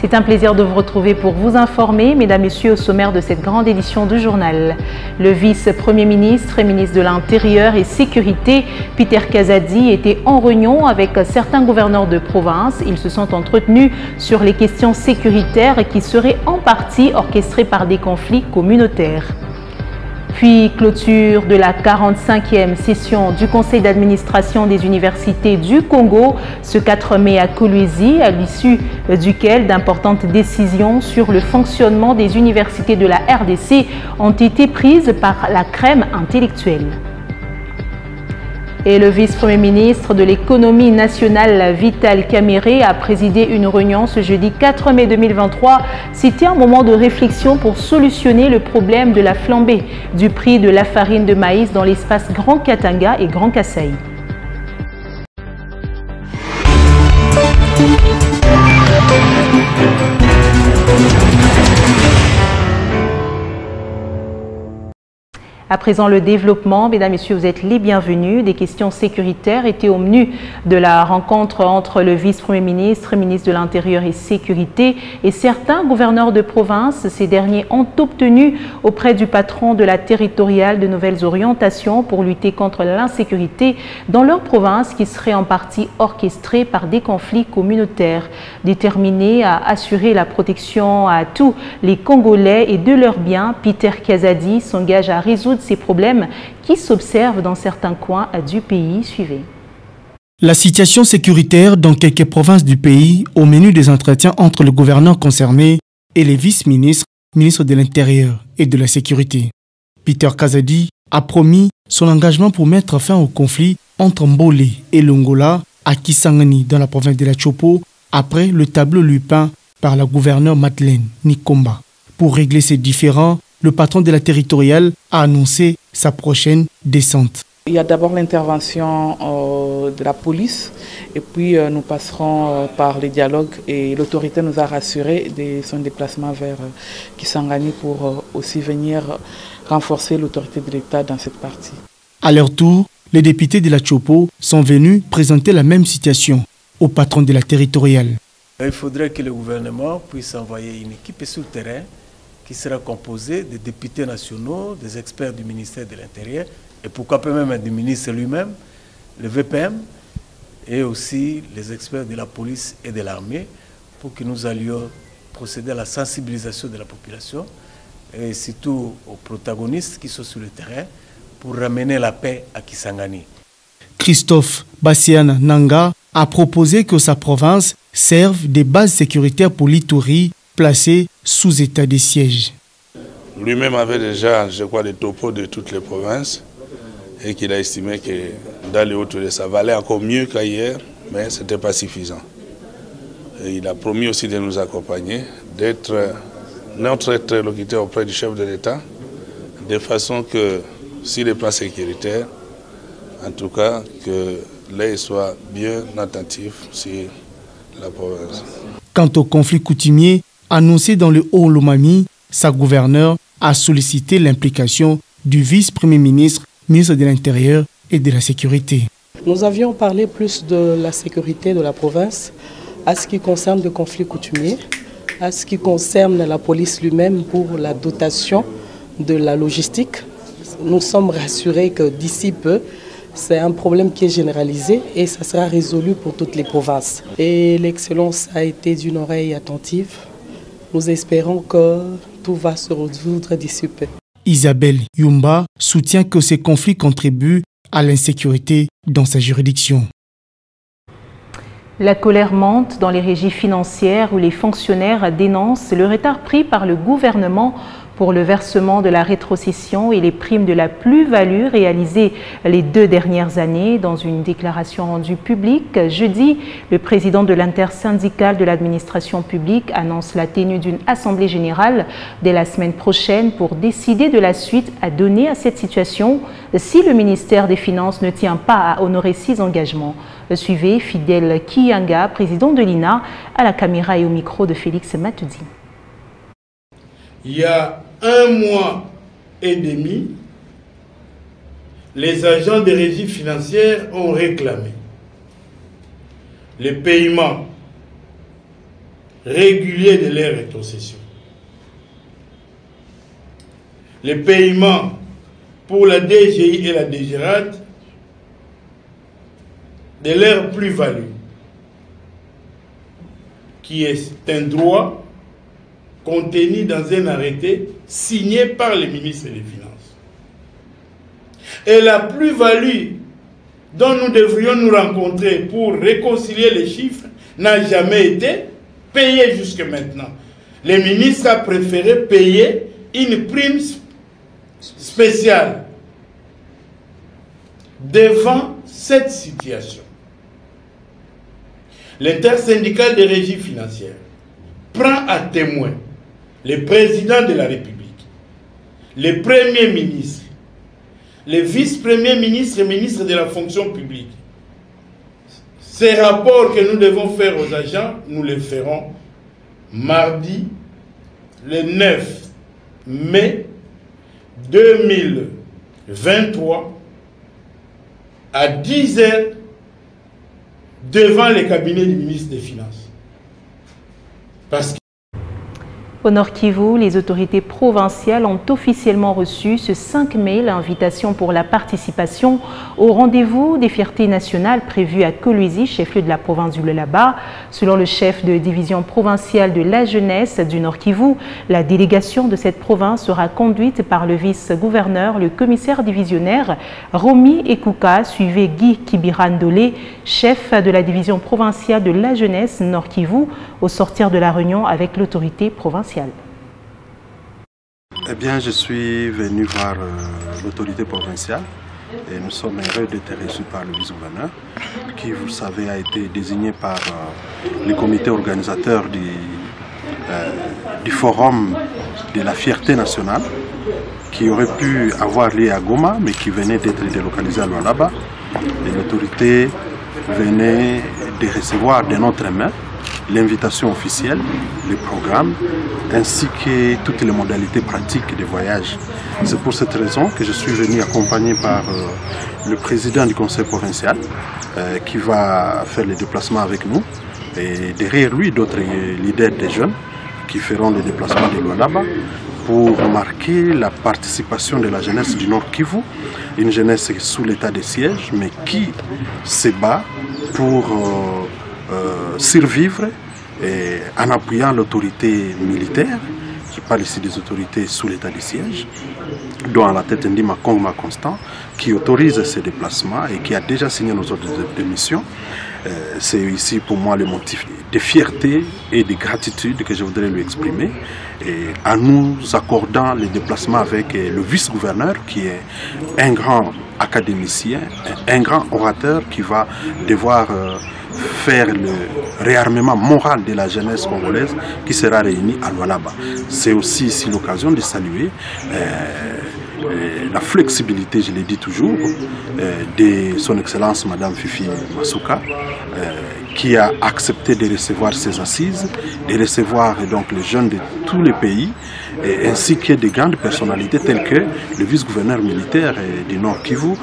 C'est un plaisir de vous retrouver pour vous informer, mesdames, messieurs, au sommaire de cette grande édition du journal. Le vice-premier ministre et ministre de l'Intérieur et Sécurité, Peter Kazadi, était en réunion avec certains gouverneurs de province. Ils se sont entretenus sur les questions sécuritaires qui seraient en partie orchestrées par des conflits communautaires. Puis clôture de la 45e session du Conseil d'administration des universités du Congo ce 4 mai à Kolwezi, à l'issue duquel d'importantes décisions sur le fonctionnement des universités de la RDC ont été prises par la crème intellectuelle. Et le vice-premier ministre de l'économie nationale, Vital Kamerhe, a présidé une réunion ce jeudi 4 mai 2023. C'était un moment de réflexion pour solutionner le problème de la flambée du prix de la farine de maïs dans l'espace Grand Katanga et Grand Kasaï. À présent, le développement. Mesdames, Messieurs, vous êtes les bienvenus. Des questions sécuritaires étaient au menu de la rencontre entre le vice-premier ministre, ministre de l'Intérieur et Sécurité et certains gouverneurs de province. Ces derniers ont obtenu auprès du patron de la territoriale de nouvelles orientations pour lutter contre l'insécurité dans leur province qui serait en partie orchestrée par des conflits communautaires. Déterminé à assurer la protection à tous les Congolais et de leurs biens, Peter Kazadi s'engage à résoudre ces problèmes qui s'observent dans certains coins du pays. Suivez. La situation sécuritaire dans quelques provinces du pays au menu des entretiens entre le gouverneur concerné et les vice-ministres, ministres de l'Intérieur et de la Sécurité. Peter Kazadi a promis son engagement pour mettre fin au conflit entre Mbolé et l'Angola à Kisangani dans la province de la Chopo après le tableau lui peint par la gouverneure Madeleine Nikomba. Pour régler ces différends, le patron de la territoriale a annoncé sa prochaine descente. Il y a d'abord l'intervention de la police et puis nous passerons par les dialogues et l'autorité nous a rassuré de son déplacement vers Kisangani pour aussi venir renforcer l'autorité de l'État dans cette partie. À leur tour, les députés de la Chopo sont venus présenter la même situation au patron de la territoriale. Il faudrait que le gouvernement puisse envoyer une équipe sur le terrain qui sera composé des députés nationaux, des experts du ministère de l'Intérieur, et pourquoi pas même du ministre lui-même, le VPM, et aussi les experts de la police et de l'armée, pour que nous allions procéder à la sensibilisation de la population, et surtout aux protagonistes qui sont sur le terrain, pour ramener la paix à Kisangani. Christophe Bassiana Nanga a proposé que sa province serve des bases sécuritaires pour l'Ituri, placé sous état de siège. Lui-même avait déjà, je crois, des topos de toutes les provinces et qu'il a estimé que dans les Hautes, ça valait encore mieux qu'ailleurs, mais ce n'était pas suffisant. Et il a promis aussi de nous accompagner, d'être notre interlocuteur auprès du chef de l'État, de façon que, si les plans sécuritaires, en tout cas, que l'œil soit bien attentif sur la province. Quant au conflit coutumier, annoncé dans le Haut-Lomami, sa gouverneure a sollicité l'implication du vice-premier ministre, ministre de l'Intérieur et de la Sécurité. Nous avions parlé plus de la sécurité de la province, à ce qui concerne le conflit coutumier, à ce qui concerne la police lui-même pour la dotation de la logistique. Nous sommes rassurés que d'ici peu, c'est un problème qui est généralisé et ça sera résolu pour toutes les provinces. Et l'excellence a été d'une oreille attentive. Nous espérons que tout va se résoudre d'ici peu. Isabelle Yumba soutient que ces conflits contribuent à l'insécurité dans sa juridiction. La colère monte dans les régies financières où les fonctionnaires dénoncent le retard pris par le gouvernement pour le versement de la rétrocession et les primes de la plus-value réalisées les 2 dernières années. Dans une déclaration rendue publique jeudi, le président de l'intersyndicale de l'administration publique annonce la tenue d'une assemblée générale dès la semaine prochaine pour décider de la suite à donner à cette situation si le ministère des Finances ne tient pas à honorer ses engagements. Suivez Fidèle Kiyanga, président de l'INA, à la caméra et au micro de Félix Matoudi. Il y a 1 mois et demi, les agents des régies financières ont réclamé le paiement régulier de leur rétrocession. Les paiements pour la DGI et la DGRAD de leur plus-value, qui est un droit contenu dans un arrêté signé par le ministre des Finances. Et la plus-value dont nous devrions nous rencontrer pour réconcilier les chiffres n'a jamais été payée jusque maintenant. Le ministre a préféré payer une prime spéciale. Devant cette situation, l'intersyndicale des régies financières prend à témoin le président de la République, le premier ministre, le vice-premier ministre et ministre de la fonction publique. Ces rapports que nous devons faire aux agents, nous les ferons mardi, le 9 mai 2023 à 10 h devant le cabinet du ministre des Finances. Parce que au Nord Kivu, les autorités provinciales ont officiellement reçu ce 5 mai l'invitation pour la participation au rendez-vous des fiertés nationales prévu à Kolwezi, chef-lieu de la province du Lualaba. Selon le chef de division provinciale de la jeunesse du Nord Kivu, la délégation de cette province sera conduite par le vice-gouverneur, le commissaire divisionnaire Romy Ekouka, suivi Guy Kibirandole, chef de la division provinciale de la jeunesse Nord Kivu, au sortir de la réunion avec l'autorité provinciale. Eh bien, je suis venu voir l'autorité provinciale et nous sommes heureux d'être reçus par le vice-gouverneur qui, vous le savez, a été désigné par le comité organisateur du forum de la fierté nationale qui aurait pu avoir lieu à Goma mais qui venait d'être délocalisé à Lualaba. Et l'autorité venait de recevoir de notre main l'invitation officielle, les programmes, ainsi que toutes les modalités pratiques de voyage. C'est pour cette raison que je suis venu accompagné par le président du conseil provincial qui va faire les déplacements avec nous. Et derrière lui, d'autres leaders des jeunes qui feront les déplacements de Lualaba pour marquer la participation de la jeunesse du Nord Kivu, une jeunesse sous l'état de siège, mais qui se bat pour survivre en appuyant l'autorité militaire. Je parle ici des autorités sous l'état de siège, dont à la tête Ndima Kongma Constant, qui autorise ces déplacements et qui a déjà signé nos ordres de mission. C'est ici pour moi le motif de fierté et de gratitude que je voudrais lui exprimer, et en nous accordant les déplacements avec le vice-gouverneur qui est un grand académicien, un grand orateur qui va devoir faire le réarmement moral de la jeunesse congolaise qui sera réunie à Lualaba. C'est aussi ici l'occasion de saluer la flexibilité, je l'ai dit toujours, de son Excellence Madame Fifi Masuka, qui a accepté de recevoir ses assises, de recevoir donc les jeunes de tous les pays, ainsi que de grandes personnalités telles que le vice-gouverneur militaire du Nord Kivu.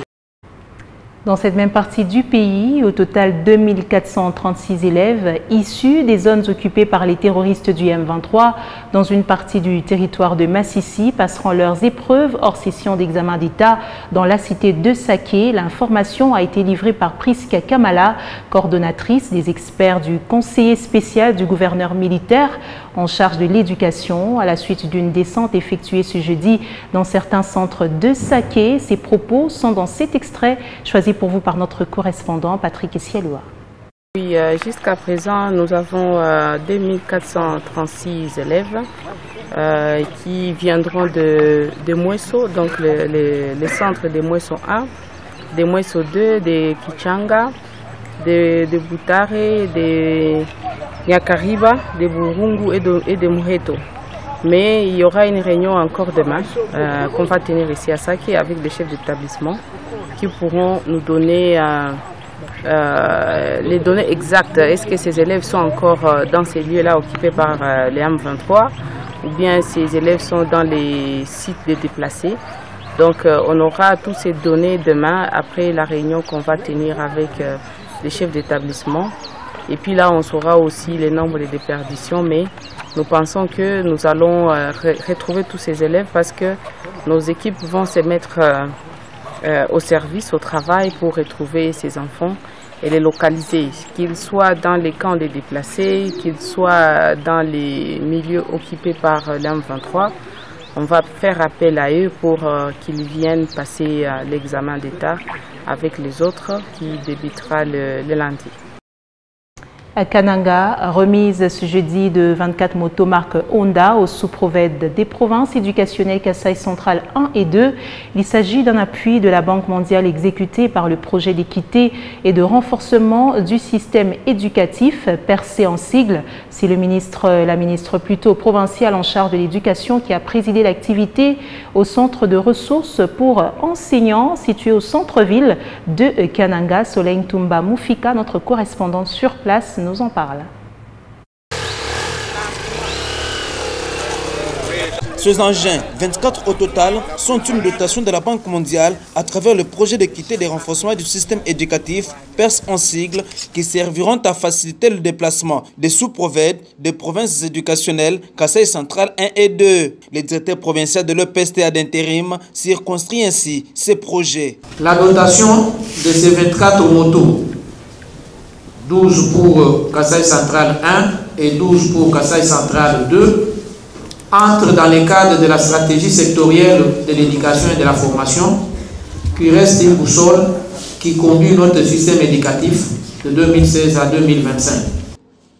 Dans cette même partie du pays, au total 2436 élèves issus des zones occupées par les terroristes du M23 dans une partie du territoire de Massissi passeront leurs épreuves hors session d'examen d'État dans la cité de Saké. L'information a été livrée par Priska Kamala, coordonnatrice des experts du conseiller spécial du gouverneur militaire en charge de l'éducation, à la suite d'une descente effectuée ce jeudi dans certains centres de Saké. Ces propos sont dans cet extrait choisi pour vous par notre correspondant Patrick Essialoua. Oui, jusqu'à présent, nous avons 2436 élèves qui viendront de Mweso, donc les centres de Mweso 1, de Mweso 2, de Kichanga, de Butare, de Nyakariba, de Burungu et de Muheto. Mais il y aura une réunion encore demain qu'on va tenir ici à Saké avec les chefs d'établissement qui pourront nous donner les données exactes. Est-ce que ces élèves sont encore dans ces lieux-là occupés par les M23 ou bien ces élèves sont dans les sites de déplacés? Donc on aura toutes ces données demain après la réunion qu'on va tenir avec les chefs d'établissement Et puis là, on saura aussi les nombres de déperditions, mais nous pensons que nous allons retrouver tous ces élèves parce que nos équipes vont se mettre au service, au travail pour retrouver ces enfants et les localiser, qu'ils soient dans les camps des déplacés, qu'ils soient dans les milieux occupés par l'M23. On va faire appel à eux pour qu'ils viennent passer l'examen d'État avec les autres qui débutera le lundi. À Kananga, remise ce jeudi de 24 motos marque Honda au sous-provède des provinces éducationnelles Kasaï Central 1 et 2. Il s'agit d'un appui de la Banque mondiale exécuté par le projet d'équité et de renforcement du système éducatif, percé en sigle. C'est la ministre plutôt provinciale en charge de l'éducation qui a présidé l'activité au centre de ressources pour enseignants situé au centre-ville de Kananga. Soleil Tumba Moufika, notre correspondante sur place, nous en parle. Ces engins, 24 au total, sont une dotation de la Banque mondiale à travers le projet d'équité des renforcements du système éducatif, PERS en sigle, qui serviront à faciliter le déplacement des sous-provèdes des provinces éducationnelles Kasaï Central 1 et 2. Le directeur provincial de l'EPSTA d'intérim circonscrit ainsi ces projets. La dotation de ces 24 motos, 12 pour Kasaï Central 1 et 12 pour Kasaï Central 2, entre dans le cadre de la stratégie sectorielle de l'éducation et de la formation, qui reste une boussole qui conduit notre système éducatif de 2016 à 2025.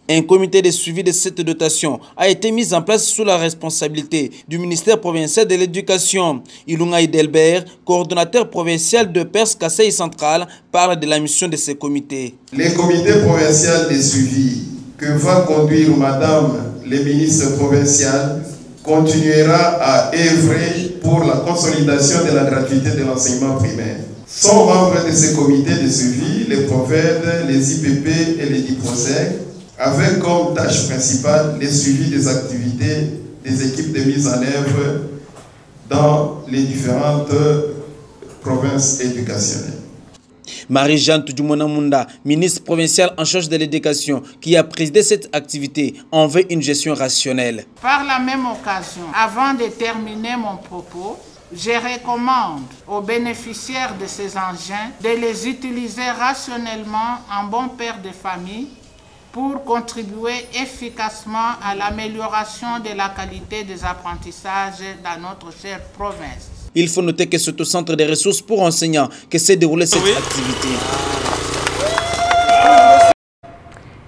Un comité de suivi de cette dotation a été mis en place sous la responsabilité du ministère provincial de l'Éducation. Ilunga Idelbert, coordonnateur provincial de PERS Kasaï Central, parle de la mission de ce comité. Le comité provincial de suivi que va conduire Madame le ministre provincial continuera à œuvrer pour la consolidation de la gratuité de l'enseignement primaire. Sont membres de ce comité de suivi les PROVED, les IPP et les DIPROSEC, avec comme tâche principale le suivi des activités des équipes de mise en œuvre dans les différentes provinces éducationnelles. Marie-Jeanne Tudjumona-Munda, ministre provinciale en charge de l'éducation, qui a présidé cette activité, en veut une gestion rationnelle. Par la même occasion, avant de terminer mon propos, je recommande aux bénéficiaires de ces engins de les utiliser rationnellement en bon père de famille pour contribuer efficacement à l'amélioration de la qualité des apprentissages dans notre chère province. Il faut noter que c'est au centre des ressources pour enseignants que s'est déroulée cette activité.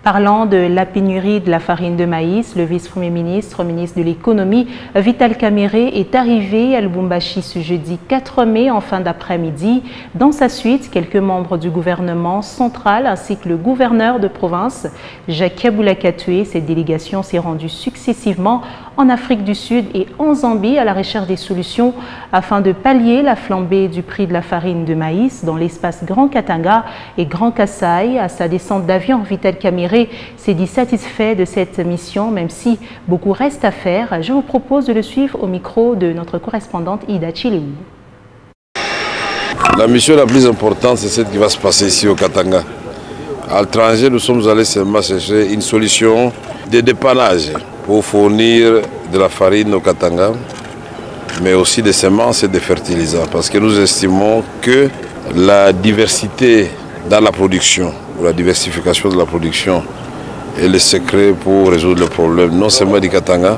Parlant de la pénurie de la farine de maïs, le vice-premier ministre, ministre de l'économie, Vital Kamerhe, est arrivé à Lubumbashi ce jeudi 4 mai en fin d'après-midi. Dans sa suite, quelques membres du gouvernement central ainsi que le gouverneur de province, Jacques Kaboulakatoué. Cette délégation s'est rendue successivement en Afrique du Sud et en Zambie à la recherche des solutions afin de pallier la flambée du prix de la farine de maïs dans l'espace Grand Katanga et Grand Kasaï. À sa descente d'avion, Vital Kamerhe s'est dit satisfait de cette mission, même si beaucoup reste à faire. Je vous propose de le suivre au micro de notre correspondante Ida Chilou. La mission la plus importante, c'est celle qui va se passer ici au Katanga. À l'étranger, nous sommes allés seulement chercher une solution de dépannage pour fournir de la farine au Katanga, mais aussi des semences et des fertilisants, parce que nous estimons que la diversité dans la production, ou la diversification de la production, est le secret pour résoudre le problème, non seulement du Katanga,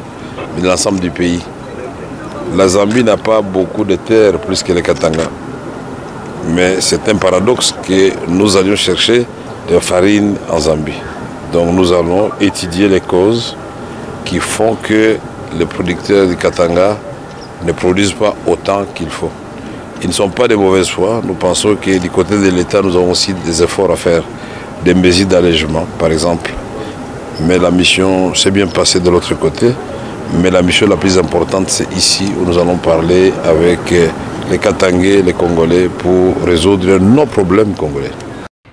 mais de l'ensemble du pays. La Zambie n'a pas beaucoup de terres plus que le Katanga. Mais c'est un paradoxe que nous allions chercher de la farine en Zambie. Donc nous allons étudier les causes qui font que les producteurs du Katanga ne produisent pas autant qu'il faut. Ils ne sont pas de mauvaise foi. Nous pensons que du côté de l'État, nous avons aussi des efforts à faire, des mesures d'allègement, par exemple. Mais la mission s'est bien passée de l'autre côté. Mais la mission la plus importante, c'est ici où nous allons parler avec les Katangais, les Congolais, pour résoudre nos problèmes congolais.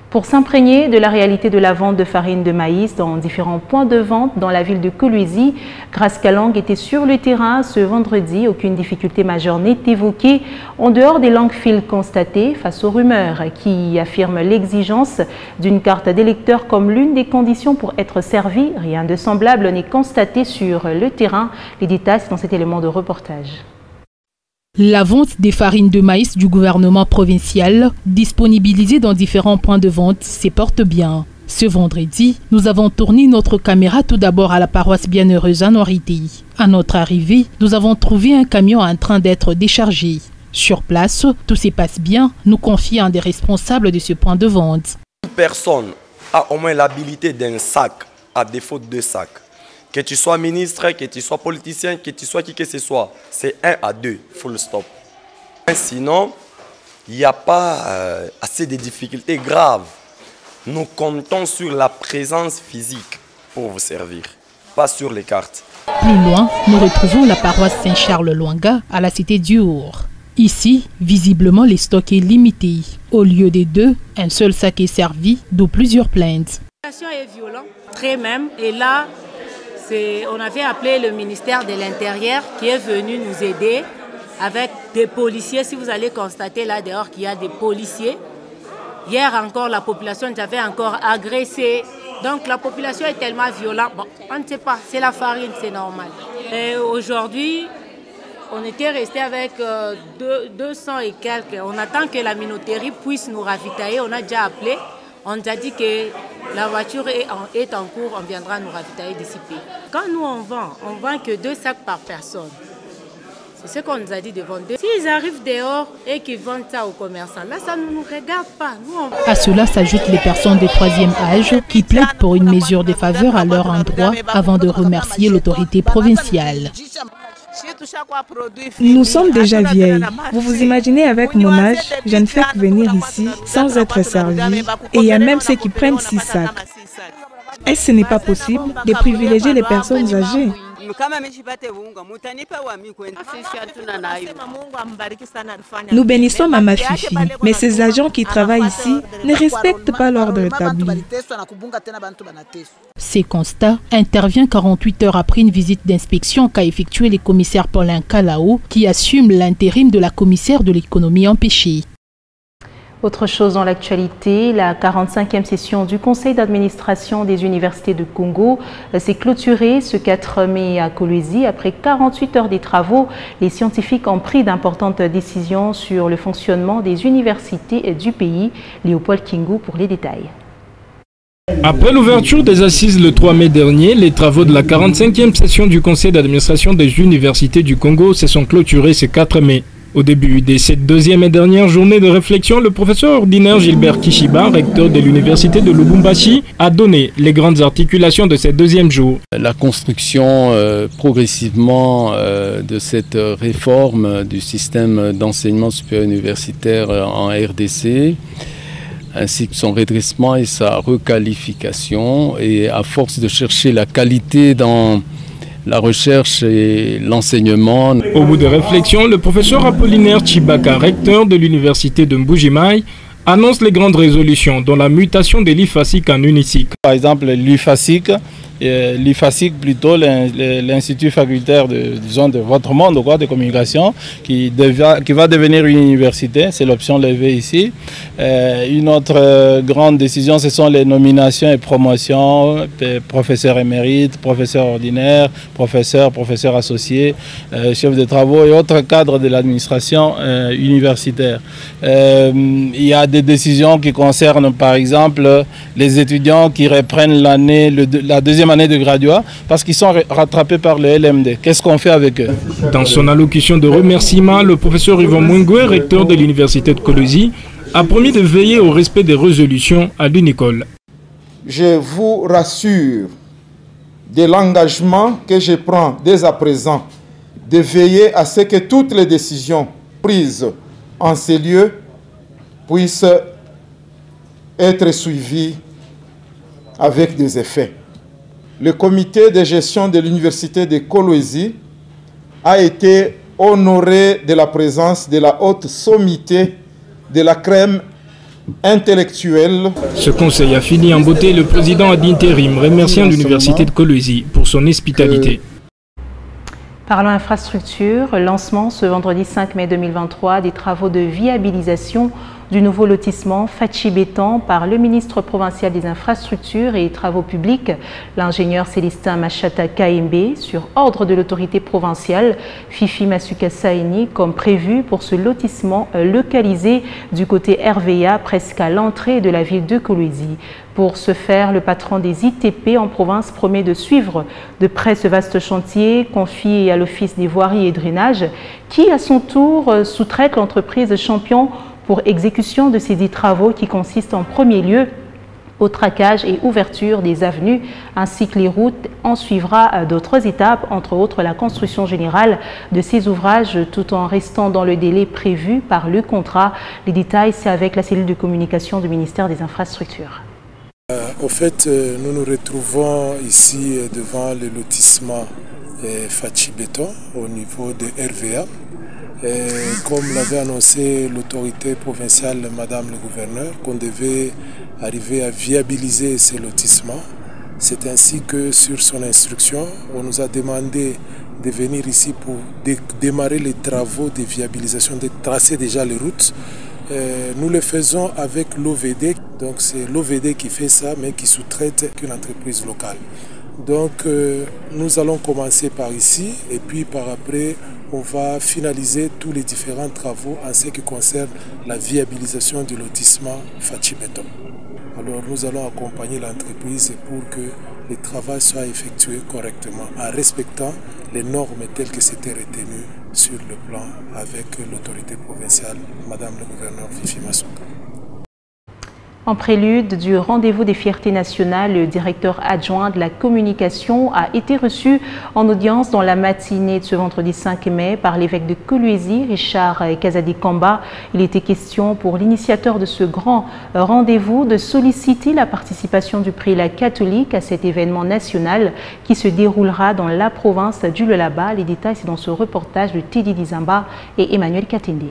Pour s'imprégner de la réalité de la vente de farine de maïs dans différents points de vente dans la ville de Kolwezi, Grace Kalang était sur le terrain ce vendredi. Aucune difficulté majeure n'est évoquée en dehors des longues files constatées face aux rumeurs qui affirment l'exigence d'une carte d'électeur comme l'une des conditions pour être servi. Rien de semblable n'est constaté sur le terrain. Les détails dans cet élément de reportage. La vente des farines de maïs du gouvernement provincial, disponibilisées dans différents points de vente, se porte bien. Ce vendredi, nous avons tourné notre caméra tout d'abord à la paroisse Bienheureuse à Noirité. À notre arrivée, nous avons trouvé un camion en train d'être déchargé. Sur place, tout se passe bien, nous confie un des responsables de ce point de vente. Une personne a au moins l'habilité d'un sac à défaut de 2 sacs. Que tu sois ministre, que tu sois politicien, que tu sois qui que ce soit, c'est 1 à 2, full stop. Sinon, il n'y a pas assez de difficultés graves. Nous comptons sur la présence physique pour vous servir, pas sur les cartes. Plus loin, nous retrouvons la paroisse Saint-Charles-Luanga à la cité d'Your. Ici, visiblement, les stocks est limité. Au lieu des 2, un seul sac est servi, d'où plusieurs plaintes. La situation est violente, très même, et là, on avait appelé le ministère de l'Intérieur qui est venu nous aider avec des policiers. Si vous allez constater là dehors qu'il y a des policiers. Hier encore, la population nous avait encore agressé. Donc la population est tellement violente. Bon, on ne sait pas, c'est la farine, c'est normal. Et aujourd'hui, on était resté avec 200 et quelques. On attend que la minoterie puisse nous ravitailler. On a déjà appelé. On nous a dit que la voiture est en cours, on viendra nous ravitailler d'ici peu. Quand nous on vend que 2 sacs par personne. C'est ce qu'on nous a dit de vendre. S'ils arrivent dehors et qu'ils vendent ça aux commerçants, là ça ne nous regarde pas. À cela s'ajoutent les personnes de 3e âge qui plaident pour une mesure de faveur à leur endroit avant de remercier l'autorité provinciale. Nous sommes déjà vieilles. Vous vous imaginez avec mon âge, je ne fais que venir ici sans être servi. Et il y a même ceux qui prennent 6 sacs. Est-ce que ce n'est pas possible de privilégier les personnes âgées? Nous bénissons Mama Fifi, mais ces agents qui travaillent ici ne respectent pas l'ordre établi. Ces constats interviennent 48 heures après une visite d'inspection qu'a effectué le commissaire Paulin Kalao, qui assume l'intérim de la commissaire de l'économie empêchée. Autre chose dans l'actualité, la 45e session du Conseil d'administration des universités de Congo s'est clôturée ce 4 mai à Kolwezi. Après 48 heures de travaux, les scientifiques ont pris d'importantes décisions sur le fonctionnement des universités du pays. Léopold Kingu pour les détails. Après l'ouverture des assises le 3 mai dernier, les travaux de la 45e session du Conseil d'administration des universités du Congo se sont clôturés ce 4 mai. Au début de cette deuxième et dernière journée de réflexion, le professeur ordinaire Gilbert Kishiba, recteur de l'université de Lubumbashi, a donné les grandes articulations de ce deuxième jour. La construction progressivement de cette réforme du système d'enseignement supérieur universitaire en RDC, ainsi que son redressement et sa requalification, et à force de chercher la qualité dans la recherche et l'enseignement. Au bout de réflexion, le professeur Apollinaire Chibaka, recteur de l'université de Mbujimai, annonce les grandes résolutions, dont la mutation de l'IFASIC en UNISIC. Par exemple, l'IFASIC plutôt l'institut facultaire de votre monde de communication qui va devenir une université, c'est l'option levée ici. Une autre grande décision, ce sont les nominations et promotions, professeurs émérites, professeurs ordinaires, professeurs associés, chefs de travaux et autres cadres de l'administration universitaire. Il y a des décisions qui concernent par exemple les étudiants qui reprennent la deuxième année de graduat parce qu'ils sont rattrapés par le LMD. Qu'est-ce qu'on fait avec eux? Dans son allocution de remerciement, le professeur Yvan Mungwe, recteur de l'université de Kolwezi, a promis de veiller au respect des résolutions à l'UNICOL. Je vous rassure de l'engagement que je prends dès à présent de veiller à ce que toutes les décisions prises en ces lieux puissent être suivies avec des effets. Le comité de gestion de l'université de Kolwezi a été honoré de la présence de la haute sommité de la crème intellectuelle. Ce conseil a fini en beauté le président ad interim, remerciant l'université de Kolwezi pour son hospitalité. Parlons infrastructure, lancement ce vendredi 5 mai 2023 des travaux de viabilisation du nouveau lotissement Fachi Béton par le ministre provincial des infrastructures et travaux publics, l'ingénieur Célestin Machata Kaembe, sur ordre de l'autorité provinciale Fifi Masuka Saini, comme prévu pour ce lotissement localisé du côté RVA, presque à l'entrée de la ville de Kolwezi. Pour ce faire, le patron des ITP en province promet de suivre de près ce vaste chantier confié à l'Office des voiries et drainages, qui à son tour sous-traite l'entreprise Champion pour exécution de ces 10 travaux qui consistent en premier lieu au traquage et ouverture des avenues ainsi que les routes. En suivra d'autres étapes, entre autres la construction générale de ces ouvrages tout en restant dans le délai prévu par le contrat. Les détails, c'est avec la cellule de communication du ministère des Infrastructures. Au fait, nous nous retrouvons ici devant le lotissement Fachi Béton au niveau de RVA. Comme l'avait annoncé l'autorité provinciale, Madame le gouverneur, qu'on devait arriver à viabiliser ces lotissements. C'est ainsi que sur son instruction, on nous a demandé de venir ici pour démarrer les travaux de viabilisation, de tracer déjà les routes. Nous le faisons avec l'OVD, donc c'est l'OVD qui fait ça, mais qui sous-traite qu'une entreprise locale. Donc nous allons commencer par ici et puis par après on va finaliser tous les différents travaux en ce qui concerne la viabilisation du lotissement Fachi Béton. Alors nous allons accompagner l'entreprise pour que les travaux soient effectués correctement en respectant les normes telles que c'était retenu sur le plan avec l'autorité provinciale, Madame le gouverneur Fifi Masuka. En prélude du rendez-vous des fiertés nationales, le directeur adjoint de la communication a été reçu en audience dans la matinée de ce vendredi 5 mai par l'évêque de Kolwezi, Richard Kazadi Kamba. Il était question pour l'initiateur de ce grand rendez-vous de solliciter la participation du prélat catholique à cet événement national qui se déroulera dans la province du Lualaba. Les détails, c'est dans ce reportage de Teddy Dizamba et Emmanuel Katende.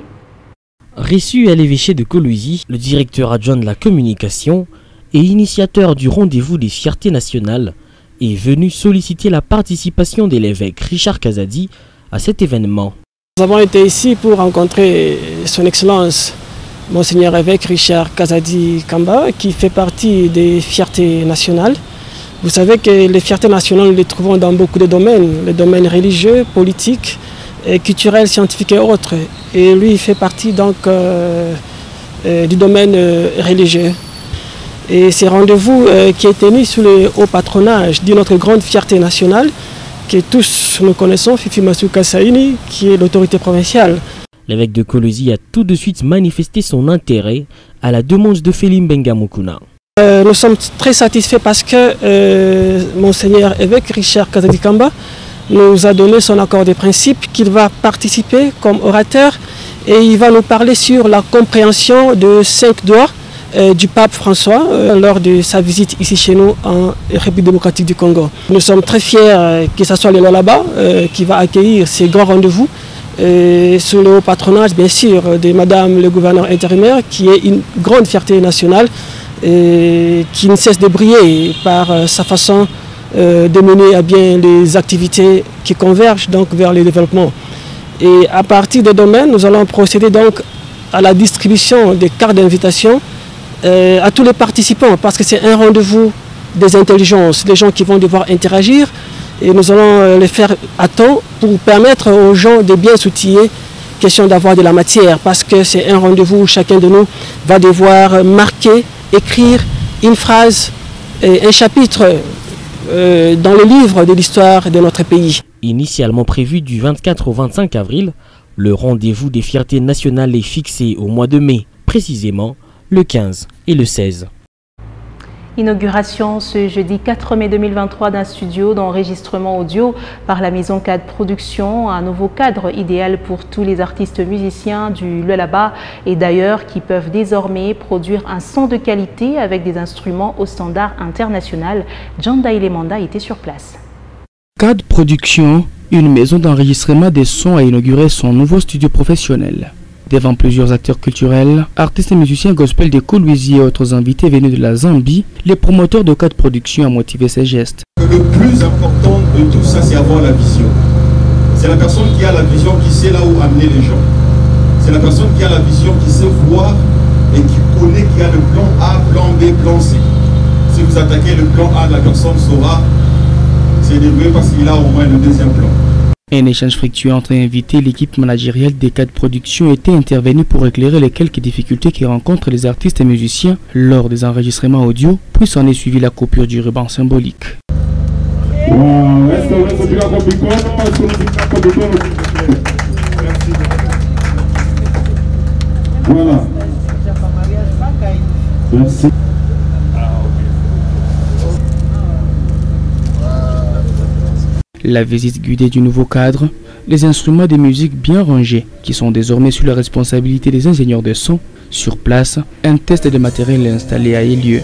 Reçu à l'évêché de Kolwezi, le directeur adjoint de la communication et initiateur du rendez-vous des fiertés nationales est venu solliciter la participation de l'évêque Richard Kazadi à cet événement. Nous avons été ici pour rencontrer son Excellence, Monseigneur évêque Richard Kazadi Kamba, qui fait partie des fiertés nationales. Vous savez que les fiertés nationales, nous les trouvons dans beaucoup de domaines, les domaines religieux, politiques, culturels, scientifiques et autres. Et lui, il fait partie donc du domaine religieux. Et ces rendez-vous qui est tenu sous le haut patronage de notre grande fierté nationale, que tous nous connaissons, Fifi Masuka Saini, qui est l'autorité provinciale. L'évêque de Kolwezi a tout de suite manifesté son intérêt à la demande de Félim Bengamukuna. Nous sommes très satisfaits parce que Monseigneur évêque Richard Kazadi Kamba nous a donné son accord de principe qu'il va participer comme orateur et il va nous parler sur la compréhension de 5 droits du pape François lors de sa visite ici chez nous en République démocratique du Congo. Nous sommes très fiers que ce soit le Lualaba qui va accueillir ces grands rendez-vous sous le haut patronage bien sûr de Madame le gouverneur intérimaire qui est une grande fierté nationale et qui ne cesse de briller par sa façon de mener à bien les activités qui convergent donc vers le développement. Et à partir des domaines, nous allons procéder donc à la distribution des cartes d'invitation à tous les participants parce que c'est un rendez-vous des intelligences, des gens qui vont devoir interagir et nous allons les faire à temps pour permettre aux gens de bien s'outiller, question d'avoir de la matière parce que c'est un rendez-vous où chacun de nous va devoir marquer, écrire une phrase et un chapitre dans le livre de l'histoire de notre pays. Initialement prévu du 24 au 25 avril, le rendez-vous des fiertés nationales est fixé au mois de mai, précisément le 15 et le 16. Inauguration ce jeudi 4 mai 2023 d'un studio d'enregistrement audio par la maison Cadre Production, un nouveau cadre idéal pour tous les artistes musiciens du Lualaba et d'ailleurs qui peuvent désormais produire un son de qualité avec des instruments au standard international. John Dailemanda était sur place. Cadre Production, une maison d'enregistrement des sons, a inauguré son nouveau studio professionnel. Devant plusieurs acteurs culturels, artistes et musiciens gospel de Kolwezi et autres invités venus de la Zambie, les promoteurs de Quatre Productions ont motivé ces gestes. Le plus important de tout ça, c'est avoir la vision. C'est la personne qui a la vision qui sait là où amener les gens. C'est la personne qui a la vision qui sait voir et qui connaît, qui a le plan A, plan B, plan C. Si vous attaquez le plan A, la personne saura c'est dévoué parce qu'il a au moins le deuxième plan. Un échange fructueux entre invités, l'équipe managériale des Quatre Productions était intervenue pour éclairer les quelques difficultés que rencontrent les artistes et musiciens lors des enregistrements audio, puis s'en est suivi la coupure du ruban symbolique. Voilà. Merci. La visite guidée du nouveau cadre, les instruments de musique bien rangés qui sont désormais sous la responsabilité des ingénieurs de son. Sur place, un test de matériel installé a eu lieu.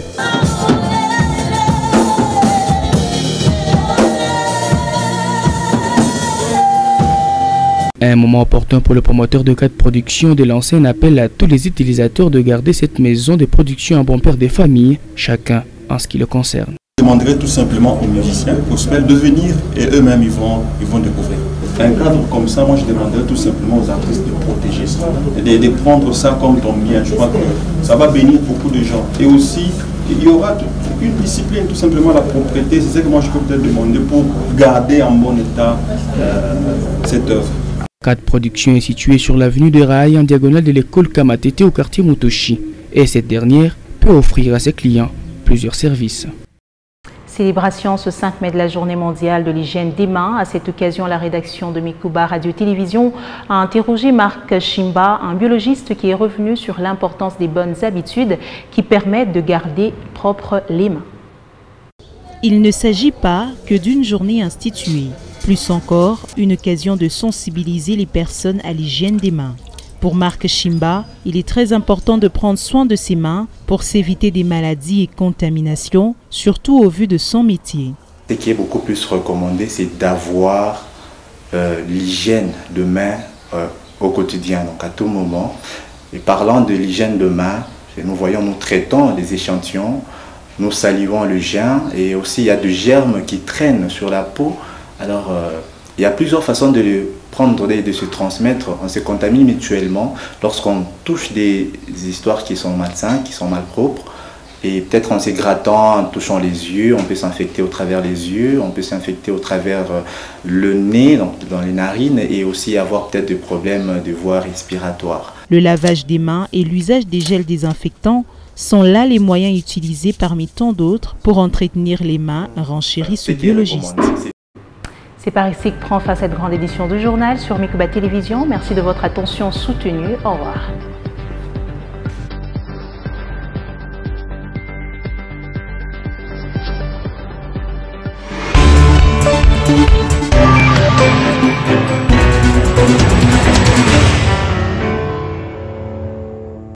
Un moment opportun pour le promoteur de Quatre Productions de lancer un appel à tous les utilisateurs de garder cette maison de production en bon père des familles, chacun en ce qui le concerne. Je demanderai tout simplement aux musiciens gospel de venir et eux-mêmes ils vont découvrir. Un cadre comme ça, moi je demanderai tout simplement aux artistes de protéger ça, de prendre ça comme ton bien. Je crois que ça va bénir beaucoup de gens. Et aussi, il y aura une discipline, tout simplement la propriété. C'est ce que moi je peux peut-être demander pour garder en bon état cette œuvre. Quatre Productions est située sur l'avenue des Rails en diagonale de l'école Kamatete au quartier Mutoshi. Et cette dernière peut offrir à ses clients plusieurs services. Célébration ce 5 mai de la journée mondiale de l'hygiène des mains. À cette occasion, la rédaction de Mikuba Radio-Télévision a interrogé Marc Chimba, un biologiste qui est revenu sur l'importance des bonnes habitudes qui permettent de garder propres les mains. Il ne s'agit pas que d'une journée instituée, plus encore une occasion de sensibiliser les personnes à l'hygiène des mains. Pour Marc Chimba, il est très important de prendre soin de ses mains pour s'éviter des maladies et contaminations, surtout au vu de son métier. Ce qui est beaucoup plus recommandé, c'est d'avoir l'hygiène de main au quotidien, donc à tout moment. Et parlant de l'hygiène de main, nous traitons des échantillons, nous salivons le gin et aussi il y a des germes qui traînent sur la peau. Alors il y a plusieurs façons de le prendre et de se transmettre. On se contamine mutuellement lorsqu'on touche des histoires qui sont malsaines, qui sont malpropres. Et peut-être en se grattant, en touchant les yeux, on peut s'infecter au travers les yeux, on peut s'infecter au travers le nez, donc dans les narines, et aussi avoir peut-être des problèmes de voie respiratoire. Le lavage des mains et l'usage des gels désinfectants sont là les moyens utilisés parmi tant d'autres pour entretenir les mains, renchérit ce biologiste. C'est par ici que prend fin cette grande édition du journal sur Mikuba Télévision. Merci de votre attention soutenue. Au revoir.